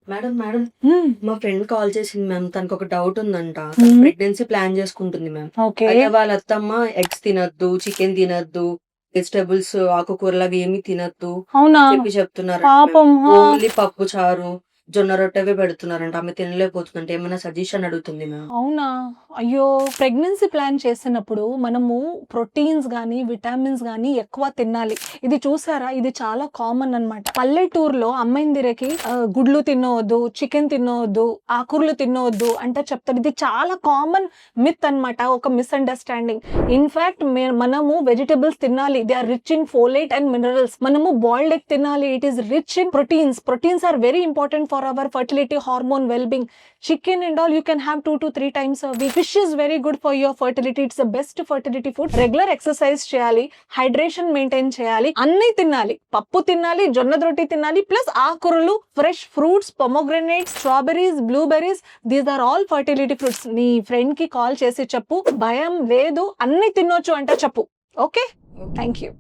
Madam madam హ్మ్. మా friend call చేసింది మ్యామ్. తనకు ఒక డౌట్ ఉందంట. హ్మ్. ప్రెగ్నెన్సీ ప్లాన్ చేసుకుంటుంది మ్యామ్. ఓకే. అయితే వాళ్ళ అత్తమ్మ ఎగ్స్ తినొద్దు, చికెన్ తినొద్దు, వెజిటబుల్స్ ఆకుకూరలు అవి ఏమి తినొద్దు అవునా? అని చెప్పి చెప్తున్నారంట మ్యామ్. పాపం. ఆ! ఓన్లీ పప్పు చారు, జొన్న రొట్టెవే పెడుతున్నారంట. ఆమె తినలేకపోతుందంట. ఏమైనా సజెషన్ అడుగుతుంది మ్యామ్. అవునా? అయ్యో! ప్రెగ్నెన్సీ ప్లాన్ చేసినప్పుడు మనము ప్రోటీన్స్ గానీ, విటామిన్స్ గానీ ఎక్కువ తినాలి. ఇది చూసారా? ఇది చాలా కామన్ అన్నమాట. పల్లెటూరులో అమ్మాయిందిరకి గుడ్లు తినొద్దు, చికెన్ తినొద్దు, ఆకుకూరలు తినొద్దు అంటే చెప్తారు. ఇది చాలా కామన్ మిత్ అన్నమాట. ఒక మిస్‌అండర్‌స్టాండింగ్. ఇన్‌ఫాక్ట్ మనము వెజిటబుల్స్ తినాలి. They are rich in folate and minerals. మనము బాయిల్డ్ ఎగ్ తినాలి. It is rich in proteins. Proteins are very important for our fertility, hormone well being. Chicken and all you can have 2 to 3 times a week. Fish is very good for your fertility. It's the best fertility food. Regular exercise చేయాలి, hydration maintain చేయాలి, అన్నీ తినాలి. పప్పు తినాలి, జొన్న రొట్టి తినాలి, plus ఆకుకూరలు, fresh fruits, pomegranates, strawberries, blueberries, these are all fertility fruits. నీ ఫ్రెండ్ కి కాల్ చేసి చెప్పు, భయం లేదు, అన్ని తినొచ్చు అంటే చెప్పు. Okay, thank you.